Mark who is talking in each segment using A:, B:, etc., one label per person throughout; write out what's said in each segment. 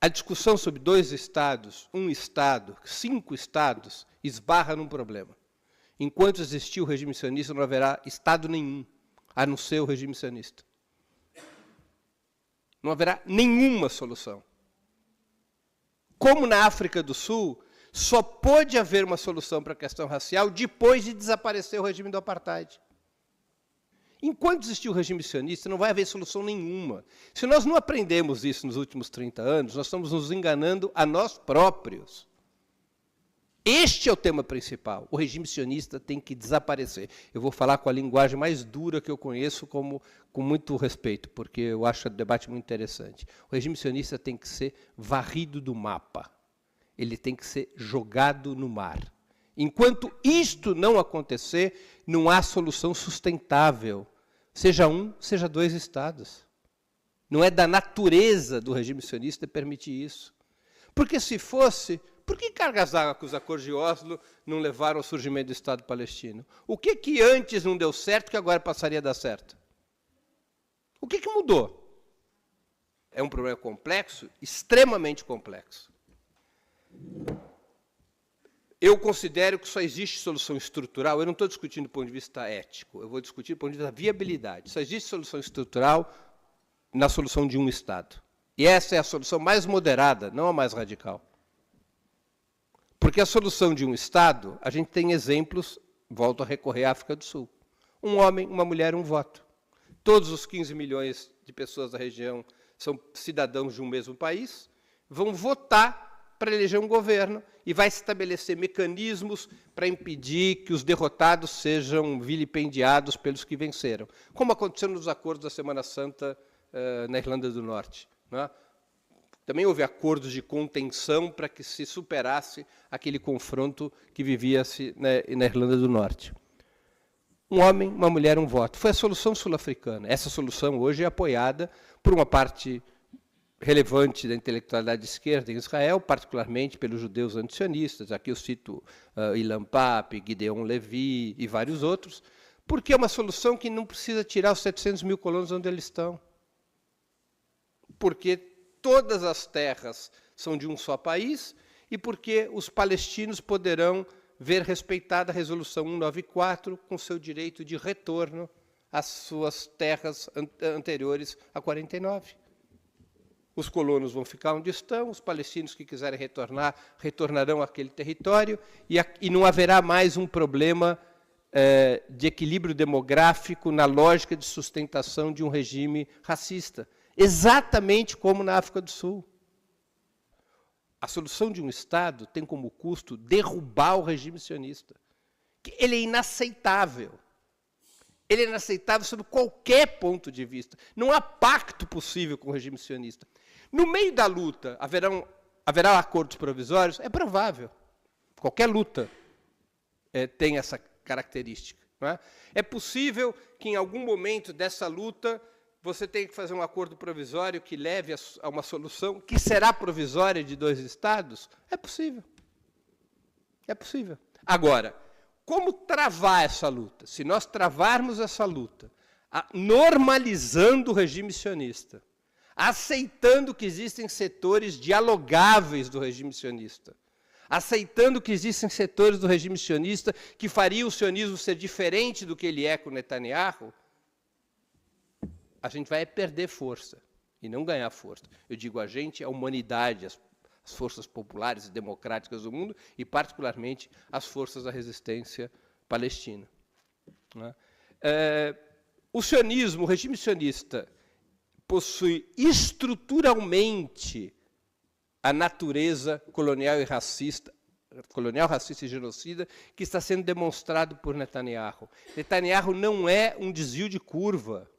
A: a discussão sobre 2 estados, 1 estado, 5 estados, esbarra num problema. Enquanto existir o regime sionista, não haverá estado nenhum, a não ser o regime sionista. Não haverá nenhuma solução. Como na África do Sul, só pôde haver uma solução para a questão racial depois de desaparecer o regime do apartheid. Enquanto existir o regime sionista, não vai haver solução nenhuma. Se nós não aprendemos isso nos últimos 30 anos, nós estamos nos enganando a nós próprios. Este é o tema principal. O regime sionista tem que desaparecer. Eu vou falar com a linguagem mais dura que eu conheço, com muito respeito, porque eu acho o debate muito interessante. O regime sionista tem que ser varrido do mapa. Ele tem que ser jogado no mar. Enquanto isto não acontecer, não há solução sustentável, seja 1, seja 2 estados. Não é da natureza do regime sionista permitir isso. Porque se fosse, por que cargas d'água que os acordos de Oslo não levaram ao surgimento do Estado palestino? O que antes não deu certo que agora passaria a dar certo? O que mudou? É um problema complexo, extremamente complexo. Eu considero que só existe solução estrutural, eu não estou discutindo do ponto de vista ético, eu vou discutir do ponto de vista da viabilidade. Só existe solução estrutural na solução de um Estado. E essa é a solução mais moderada, não a mais radical. Porque a solução de um Estado, a gente tem exemplos, volto a recorrer à África do Sul. Um homem, uma mulher, um voto. Todos os 15 milhões de pessoas da região são cidadãos de um mesmo país, vão votar para eleger um governo e vai estabelecer mecanismos para impedir que os derrotados sejam vilipendiados pelos que venceram, como aconteceu nos acordos da Semana Santa na Irlanda do Norte. Né? Também houve acordos de contenção para que se superasse aquele confronto que vivia-se na Irlanda do Norte. Um homem, uma mulher, um voto. Foi a solução sul-africana. Essa solução hoje é apoiada por uma parte relevante da intelectualidade de esquerda em Israel, particularmente pelos judeus antisionistas. Aqui eu cito Ilan Pappé, Gideon Levy e vários outros, porque é uma solução que não precisa tirar os 700 mil colonos onde eles estão. Porque todas as terras são de um só país e porque os palestinos poderão ver respeitada a Resolução 194 com seu direito de retorno às suas terras anteriores a 49. Os colonos vão ficar onde estão, os palestinos que quiserem retornar, retornarão àquele território, e não haverá mais um problema de equilíbrio demográfico na lógica de sustentação de um regime racista, exatamente como na África do Sul. A solução de um Estado tem como custo derrubar o regime sionista. Ele é inaceitável. Ele é inaceitável sob qualquer ponto de vista. Não há pacto possível com o regime sionista. No meio da luta, haverá acordos provisórios? É provável. Qualquer luta tem essa característica. Não é? É possível que, em algum momento dessa luta, você tenha que fazer um acordo provisório que leve a uma solução que será provisória de 2 estados? É possível. É possível. Agora, como travar essa luta? Se nós travarmos essa luta, normalizando o regime sionista, aceitando que existem setores dialogáveis do regime sionista, aceitando que existem setores do regime sionista que fariam o sionismo ser diferente do que ele é com Netanyahu, a gente vai perder força e não ganhar força. Eu digo a gente, a humanidade, as forças populares e democráticas do mundo e, particularmente, as forças da resistência palestina. O sionismo, o regime sionista, possui estruturalmente a natureza colonial, racista e genocida que está sendo demonstrado por Netanyahu. Netanyahu não é um desvio de curva.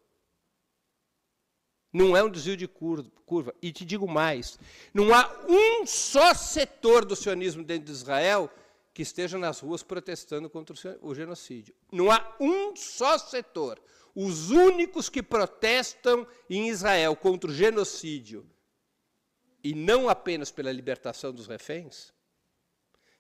A: Não é um desvio de curva. E te digo mais, não há um só setor do sionismo dentro de Israel que esteja nas ruas protestando contra o genocídio. Não há um só setor. Os únicos que protestam em Israel contra o genocídio, e não apenas pela libertação dos reféns,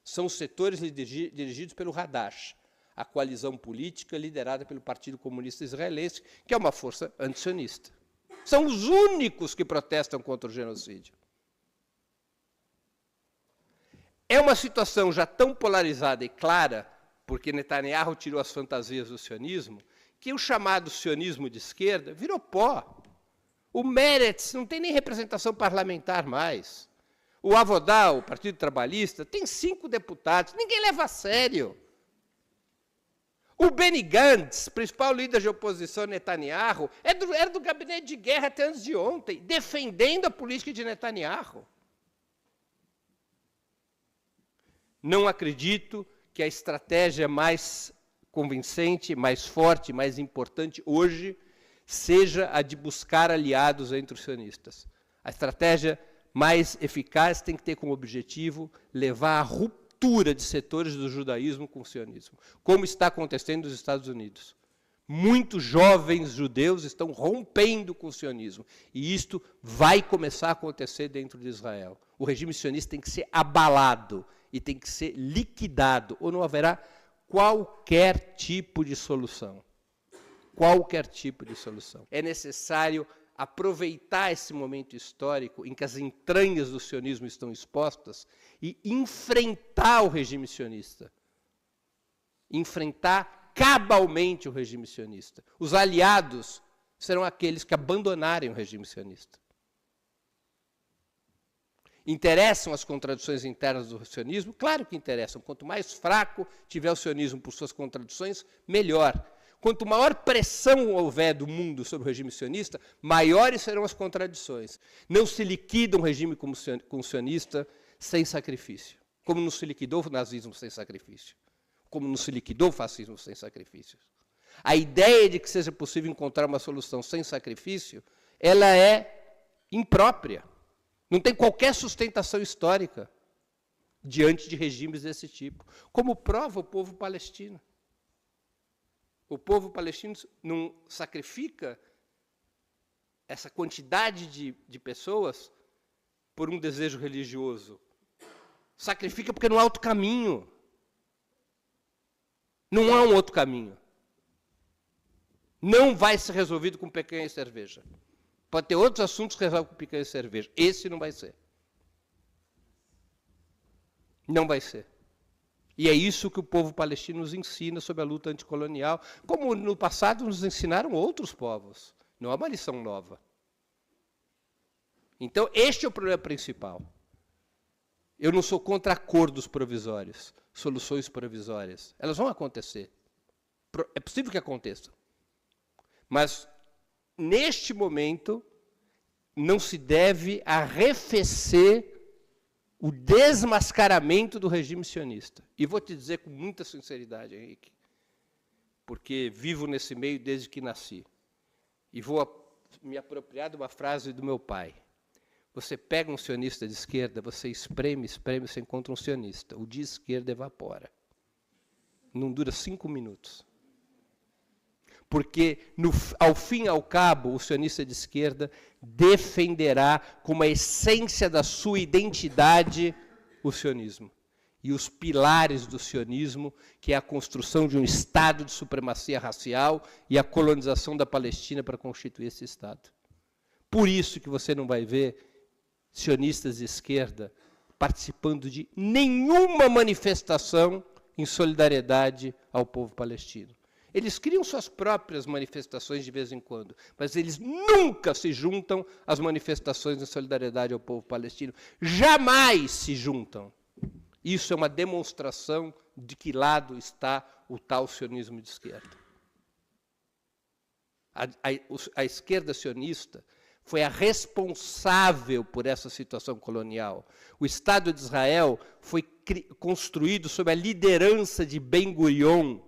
A: são os setores dirigidos pelo Hadash, a coalizão política liderada pelo Partido Comunista Israelense, que é uma força antisionista. São os únicos que protestam contra o genocídio. É uma situação já tão polarizada e clara, porque Netanyahu tirou as fantasias do sionismo, que o chamado sionismo de esquerda virou pó. O Meretz não tem nem representação parlamentar mais. O Avodá, o Partido Trabalhista, tem 5 deputados. Ninguém leva a sério. O Benny Gantz, principal líder de oposição a Netanyahu, era do gabinete de guerra até antes de ontem, defendendo a política de Netanyahu. Não acredito que a estratégia mais convincente, mais forte, mais importante hoje seja a de buscar aliados entre os sionistas. A estratégia mais eficaz tem que ter como objetivo levar à ruptura de setores do judaísmo com o sionismo, como está acontecendo nos Estados Unidos. Muitos jovens judeus estão rompendo com o sionismo, e isto vai começar a acontecer dentro de Israel. O regime sionista tem que ser abalado e tem que ser liquidado, ou não haverá qualquer tipo de solução. Qualquer tipo de solução. É necessário aproveitar esse momento histórico em que as entranhas do sionismo estão expostas e enfrentar o regime sionista. Enfrentar cabalmente o regime sionista. Os aliados serão aqueles que abandonarem o regime sionista. Interessam as contradições internas do sionismo? Claro que interessam. Quanto mais fraco tiver o sionismo por suas contradições, melhor. Quanto maior pressão houver do mundo sobre o regime sionista, maiores serão as contradições. Não se liquida um regime como sionista sem sacrifício. Como não se liquidou o nazismo sem sacrifício. Como não se liquidou o fascismo sem sacrifícios. A ideia de que seja possível encontrar uma solução sem sacrifício, ela é imprópria. Não tem qualquer sustentação histórica diante de regimes desse tipo. Como prova o povo palestino. O povo palestino não sacrifica essa quantidade de pessoas por um desejo religioso. Sacrifica porque não há outro caminho. Não há um outro caminho. Não vai ser resolvido com picanha e cerveja. Pode ter outros assuntos que resolvem com picanha e cerveja. Esse não vai ser. Não vai ser. E é isso que o povo palestino nos ensina sobre a luta anticolonial, como no passado nos ensinaram outros povos. Não é uma lição nova. Então, este é o problema principal. Eu não sou contra acordos provisórios, soluções provisórias. Elas vão acontecer. É possível que aconteçam. Mas, neste momento, não se deve arrefecer o desmascaramento do regime sionista. E vou te dizer com muita sinceridade, Henrique, porque vivo nesse meio desde que nasci. E vou me apropriar de uma frase do meu pai. Você pega um sionista de esquerda, você espreme, você encontra um sionista. O de esquerda evapora. Não dura 5 minutos. Porque, ao fim e ao cabo, o sionista de esquerda defenderá como a essência da sua identidade o sionismo. E os pilares do sionismo, que é a construção de um Estado de supremacia racial e a colonização da Palestina para constituir esse Estado. Por isso que você não vai ver sionistas de esquerda participando de nenhuma manifestação em solidariedade ao povo palestino. Eles criam suas próprias manifestações de vez em quando, mas eles nunca se juntam às manifestações de solidariedade ao povo palestino. Jamais se juntam. Isso é uma demonstração de que lado está o tal sionismo de esquerda. A esquerda sionista foi a responsável por essa situação colonial. O Estado de Israel foi construído sob a liderança de Ben-Gurion,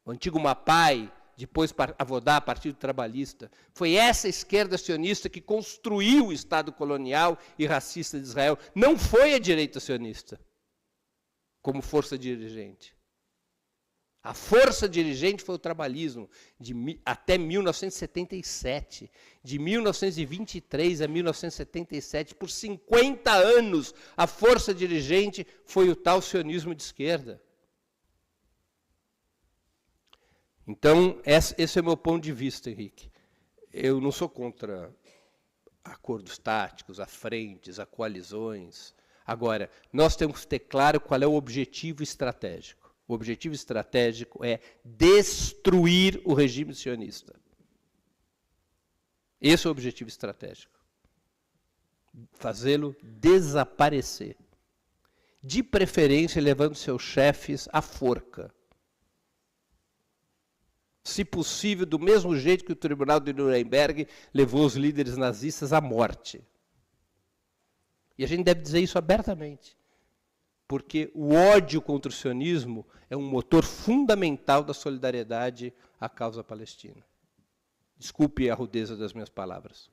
A: o antigo Mapai, depois Avodá, Partido Trabalhista. Foi essa esquerda sionista que construiu o Estado colonial e racista de Israel. Não foi a direita sionista, como força dirigente. A força dirigente foi o trabalhismo, até 1977. De 1923 a 1977, por 50 anos, a força dirigente foi o tal sionismo de esquerda. Então, esse é o meu ponto de vista, Henrique. Eu não sou contra acordos táticos, a frentes, a coalizões, Agora, nós temos que ter claro qual é o objetivo estratégico. O objetivo estratégico é destruir o regime sionista. Esse é o objetivo estratégico. Fazê-lo desaparecer. De preferência, levando seus chefes à forca. Se possível, do mesmo jeito que o Tribunal de Nuremberg levou os líderes nazistas à morte. E a gente deve dizer isso abertamente. Porque o ódio contra o sionismo é um motor fundamental da solidariedade à causa palestina. Desculpe a rudeza das minhas palavras.